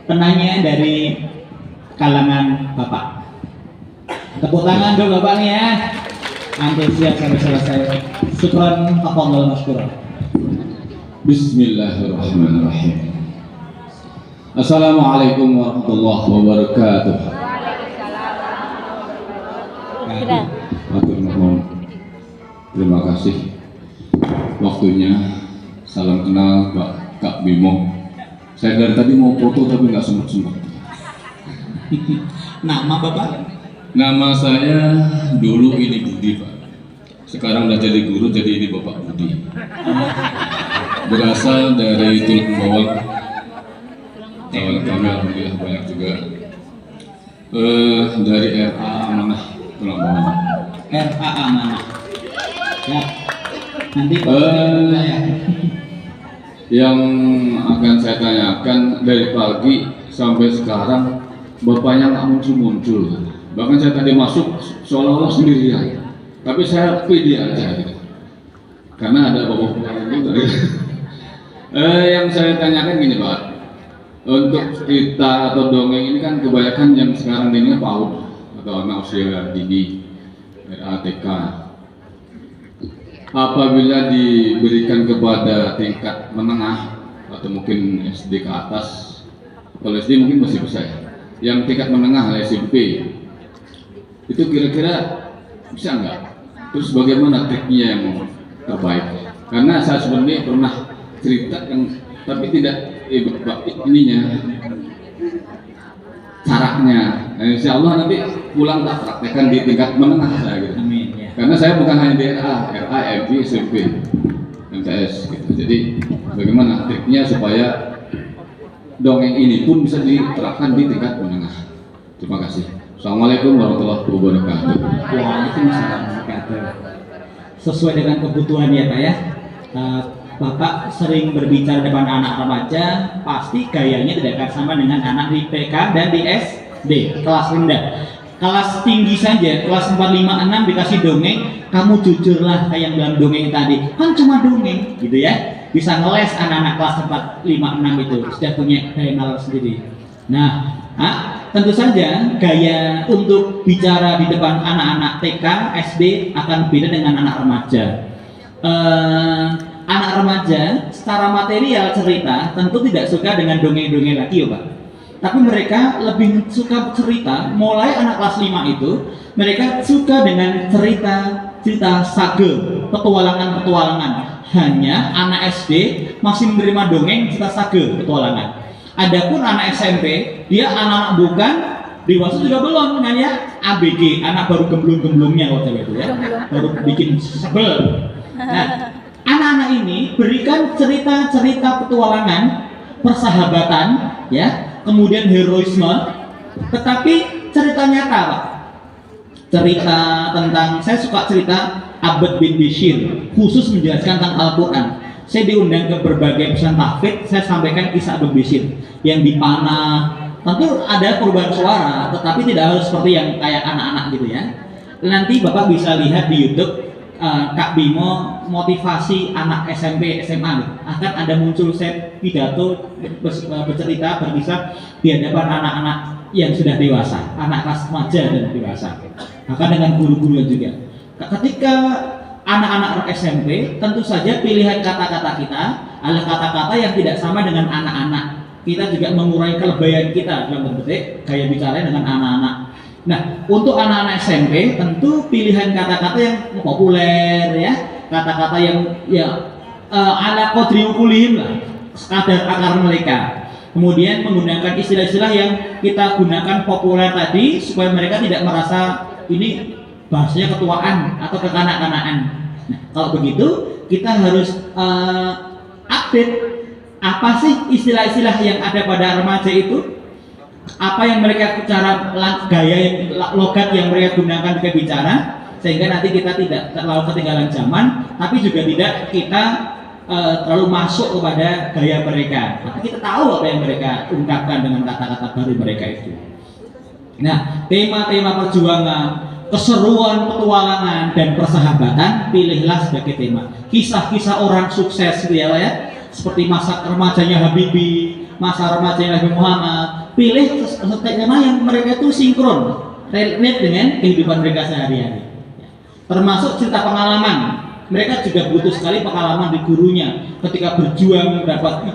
penanya dari kalangan Bapak. Tepuk tangan dulu Bapaknya ya. Antusias sampai selesai. Syukron faqadul masykuran. Bismillahirrahmanirrahim. Assalamualaikum warahmatullahi wabarakatuh. Matur nuwun. Terima kasih waktunya. Salam kenal Pak Kak Bimo. Saya dari tadi mau foto tapi nggak sempat. Nama Bapak? Nama saya dulu ini Budi Pak. Sekarang udah jadi guru, jadi ini Bapak Budi. Berasal dari Tulung Bawang. Kawan kami alhamdulillah banyak juga. Dari RA Amanah Tulung Bawang. RA Amanah. Ya. Nanti saya. Yang akan saya tanyakan dari pagi sampai sekarang bapaknya nggak muncul. Bahkan saya tadi masuk seolah-olah sendirian, tapi saya pede aja gitu. Karena ada bapak juga. Yang saya tanyakan gini Pak, untuk cerita atau dongeng ini kan kebanyakan yang sekarang ini PAUD atau anak usia dini, RATK. Apabila diberikan kepada tingkat menengah atau mungkin SD ke atas, kalau SD mungkin masih bisa ya. Yang tingkat menengah SMP itu kira-kira bisa nggak? Terus bagaimana triknya yang terbaik? Karena saya sebenarnya pernah cerita yang tapi tidak ininya caranya. Nah, insya Allah nanti pulang tak praktekkan di tingkat menengah saya gitu. Amin ya. Karena saya bukan hanya di RA, MP, SMP, MTS gitu. Jadi bagaimana triknya supaya dongeng ini pun bisa diterapkan di tingkat menengah. Terima kasih. Assalamualaikum warahmatullahi wabarakatuh. Waalaikumsalam warahmatullahi wabarakatuh. Sesuai dengan kebutuhan ya Pak ya. Bapak sering berbicara depan anak remaja, pasti gayanya tidak akan sama dengan anak di PK dan di SD, kelas rendah. Kelas tinggi saja, kelas 4, 5, 6 dikasih dongeng, kamu jujurlah kayak yang dalam dongeng tadi, kan cuma dongeng gitu ya. Bisa ngeles anak-anak kelas 4, 5, 6 itu sudah punya gaya nalar sendiri. Nah, tentu saja gaya untuk bicara di depan anak-anak TK, SD akan beda dengan anak remaja. Anak remaja secara material cerita tentu tidak suka dengan dongeng-dongeng lagi ya Pak. Tapi mereka lebih suka cerita, mulai anak kelas 5 itu mereka suka dengan cerita sage, petualangan-petualangan. Hanya anak SD masih menerima dongeng cerita sage, petualangan. Adapun anak SMP, dia anak-anak bukan, dewasa juga belum kan ya, ABG, anak baru gemblung-gemblungnya waktu itu ya, baru bikin sebel. Nah, anak-anak ini berikan cerita-cerita petualangan, persahabatan, ya, kemudian heroisme, tetapi cerita nyata Pak. Cerita tentang, saya suka cerita Abd bin Bishir, khusus menjelaskan tentang Al-Quran. Saya diundang ke berbagai pesan tahfidz, saya sampaikan kisah Abd bin Bishir yang dipanah. Tentu ada perubahan suara, tetapi tidak harus seperti yang kayak anak-anak gitu ya. Nanti Bapak bisa lihat di YouTube Kak Bimo motivasi anak SMP, SMA akan ada muncul set pidato bercerita berkisah di hadapan anak-anak yang sudah dewasa, anak kelas remaja dan dewasa, akan dengan guru-guru juga. Ketika anak-anak SMP, tentu saja pilihan kata-kata kita adalah kata-kata yang tidak sama dengan anak-anak. Kita juga mengurangi kelebihan kita dalam bentuk gaya bicara dengan anak-anak. Nah, untuk anak-anak SMP tentu pilihan kata-kata yang populer ya, kata-kata yang ya ala qadri uqulihim lah, sekadar akar mereka. Kemudian menggunakan istilah-istilah yang kita gunakan populer tadi supaya mereka tidak merasa ini bahasanya ketuaan atau kekanak-kanakan. Nah, kalau begitu kita harus update apa sih istilah-istilah yang ada pada remaja itu. Apa yang mereka cara gaya logat yang mereka gunakan ketika bicara, sehingga nanti kita tidak terlalu ketinggalan zaman, tapi juga tidak kita terlalu masuk kepada gaya mereka. Tapi kita tahu apa yang mereka ungkapkan dengan kata-kata baru mereka itu. Nah, tema-tema perjuangan, keseruan petualangan dan persahabatan pilihlah sebagai tema. Kisah-kisah orang sukses gitu ya, seperti masa remajanya Habibie, masa remaja Nabi Muhammad, pilih tema yang mereka itu sinkron, relate dengan kehidupan mereka sehari-hari. Termasuk cerita pengalaman. Mereka juga butuh sekali pengalaman di gurunya ketika berjuang dapat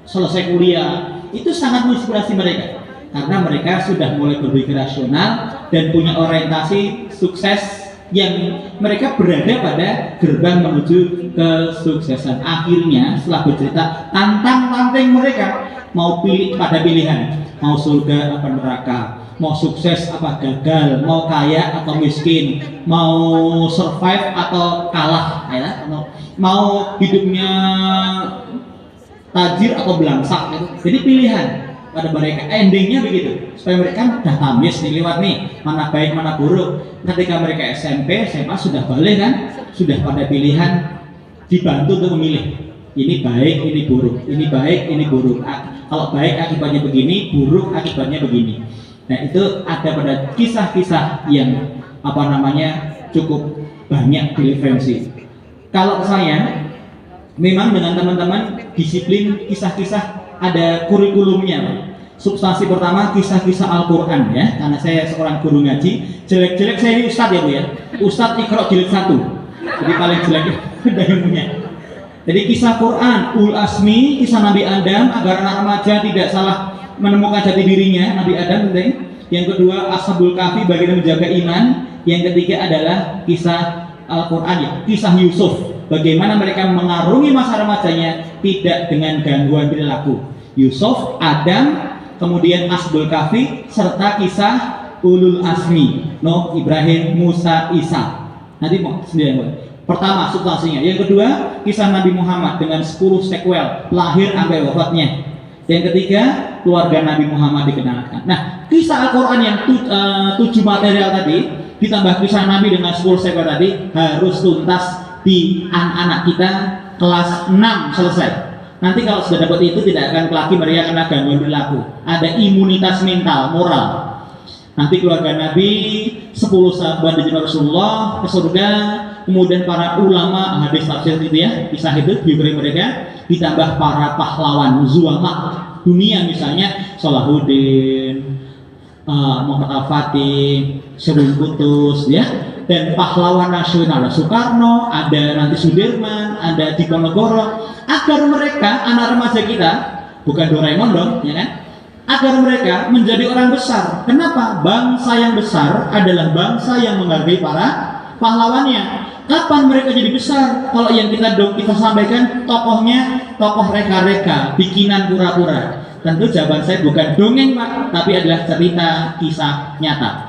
selesai kuliah. Itu sangat menginspirasi mereka karena mereka sudah mulai berpikir rasional dan punya orientasi sukses yang mereka berada pada gerbang menuju kesuksesan. Akhirnya setelah bercerita tantang-tantang mereka mau pilih pada pilihan, mau surga apa neraka, mau sukses apa gagal, mau kaya atau miskin, mau survive atau kalah, ya, mau hidupnya tajir atau belangsak gitu. Jadi pilihan pada mereka, endingnya begitu supaya mereka udah tamis nih, lewat nih mana baik mana buruk. Ketika mereka SMP, SMA sudah balik kan, sudah pada pilihan, dibantu untuk memilih ini baik, ini buruk, ini baik, ini buruk. Kalau baik akibatnya begini, buruk akibatnya begini. Nah itu ada pada kisah-kisah yang cukup banyak di referensi. Kalau saya memang dengan teman-teman disiplin kisah-kisah ada kurikulumnya. Substansi pertama kisah-kisah Al-Quran ya, karena saya seorang guru ngaji. Jelek-jelek saya ini ustadz ya Bu ya, ustadz Iqra jilid 1, jadi paling jelek ilmunya. Jadi kisah Quran, Ul Asmi, kisah Nabi Adam agar anak remaja tidak salah menemukan jati dirinya, Nabi Adam penting. Yang kedua Ashabul Kahfi, bagaimana menjaga iman. Yang ketiga adalah kisah Al-Quran ya, kisah Yusuf, bagaimana mereka mengarungi masa remajanya tidak dengan gangguan perilaku. Yusuf, Adam, kemudian Ashabul Kahfi, serta kisah Ulul Asmi, Nuh, Ibrahim, Musa, Isa. Nanti mau sendiri. Pertama substansinya. Yang kedua kisah Nabi Muhammad dengan 10 sequel lahir sampai wafatnya. Yang ketiga keluarga Nabi Muhammad dikenalkan. Nah kisah Al-Quran yang 7 material tadi ditambah kisah Nabi dengan 10 sequel tadi harus tuntas di anak-anak kita kelas 6 selesai. Nanti kalau sudah dapat itu tidak akan lagi mereka kena gangguan perilaku. Ada imunitas mental, moral. Nanti keluarga Nabi, 10 sahabat di Rasulullah ke surga, kemudian para ulama hadis tafsir itu ya, kisah itu biografi mereka, ditambah para pahlawan zuama dunia misalnya Salahuddin, Muhammad Al-Fatih, Syarul Qutus ya, dan pahlawan nasional ada Soekarno, ada nanti Sudirman, ada Diponegoro, agar mereka anak remaja kita bukan Doraemon dong, ya kan? Agar mereka menjadi orang besar. Kenapa? Bangsa yang besar adalah bangsa yang menghargai para pahlawannya. Kapan mereka jadi besar? Kalau yang kita sampaikan tokohnya tokoh reka-reka, bikinan pura-pura. Tentu jawaban saya bukan dongeng Pak, tapi adalah cerita kisah nyata.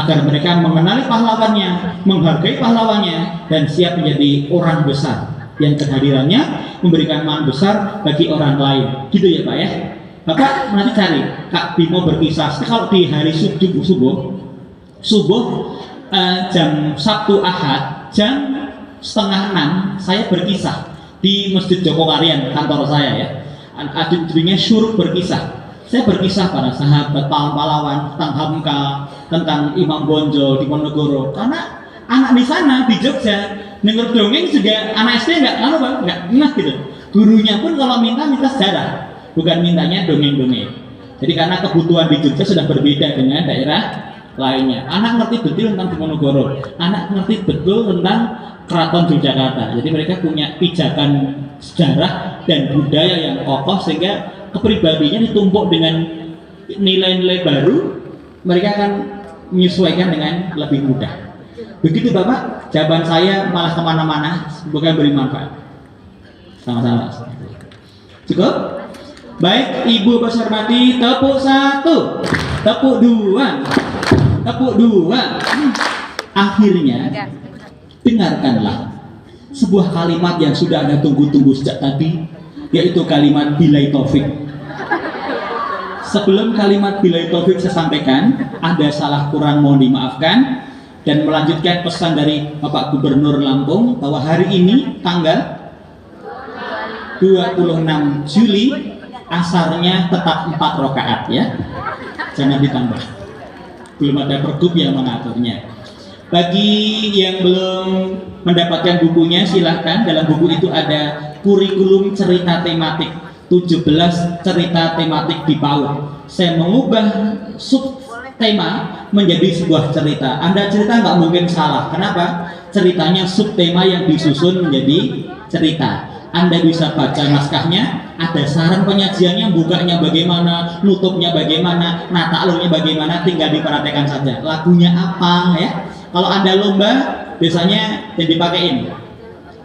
Agar mereka mengenali pahlawannya, menghargai pahlawannya, dan siap menjadi orang besar yang kehadirannya memberikan manfaat besar bagi orang lain. Gitu ya Pak ya. Bapak nanti cari Kak Bimo berkisah. Kalau di hari subuh jam Sabtu Ahad jam 5:30 saya berkisah di Masjid Jogokarian kantor saya ya. Judulnya Syuruk Berkisah. Saya berkisah para sahabat pahlawan tentang Hamka, tentang Imam Bonjol di Ponorogo. Karena anak di sana di Jogja denger dongeng juga anak SD nggak gitu. Gurunya pun kalau minta sejarah. Bukan mintanya dongeng-dongeng. Jadi karena kebutuhan di Jogja sudah berbeda dengan daerah lainnya. Anak ngerti betul tentang Diponegoro, anak ngerti betul tentang Keraton Yogyakarta. Jadi mereka punya pijakan sejarah dan budaya yang kokoh sehingga kepribadiannya ditumpuk dengan nilai-nilai baru. Mereka akan menyesuaikan dengan lebih mudah. Begitu Bapak, jawaban saya malah kemana-mana, bukan beri manfaat. Sama-sama. Cukup? Baik, Ibu Bapak hormati, tepuk 1, tepuk 2, tepuk 2. Akhirnya, dengarkanlah sebuah kalimat yang sudah Anda tunggu-tunggu sejak tadi, yaitu kalimat Bilai Taufik. Sebelum kalimat Bilai Taufik saya sampaikan, ada salah kurang mohon dimaafkan, dan melanjutkan pesan dari Bapak Gubernur Lampung bahwa hari ini tanggal 26 Juli asarnya tetap 4 rakaat ya, jangan ditambah, belum ada pergub yang mengaturnya. Bagi yang belum mendapatkan bukunya silahkan, dalam buku itu ada kurikulum cerita tematik 17 cerita tematik di PAUD. Saya mengubah sub tema menjadi sebuah cerita. Anda cerita nggak mungkin salah. Kenapa? Ceritanya sub tema yang disusun menjadi cerita. Anda bisa baca naskahnya, ada saran penyajiannya, bukanya bagaimana, nutupnya bagaimana, nata alurnya bagaimana, tinggal diperhatikan saja. Lagunya apa ya? Kalau Anda lomba, biasanya yang dipakein.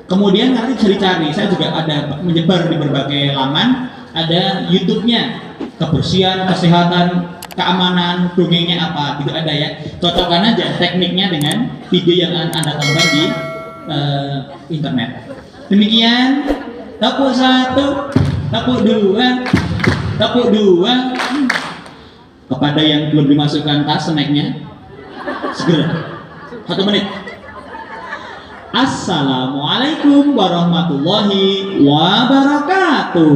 Kemudian nanti cari-cari, saya juga ada menyebar di berbagai laman, ada YouTube-nya, kebersihan, kesehatan, keamanan, dongengnya apa, gitu ada ya. Cocokkan aja tekniknya dengan video yang Anda tonton di internet. Demikian, tepuk 1, tepuk 2, tepuk 2. Kepada yang belum dimasukkan tas snacknya, segera 1 menit. Assalamualaikum warahmatullahi wabarakatuh.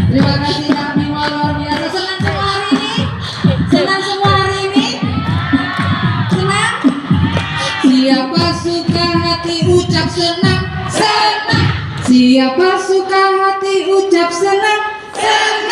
Terima kasih Kak Bimo, luar biasa. Senang semua hari ini? Senang semua hari ini? Senang? Siapa suka hati ucap senang? Senang. Siapa suka hati ucap senang? Senang.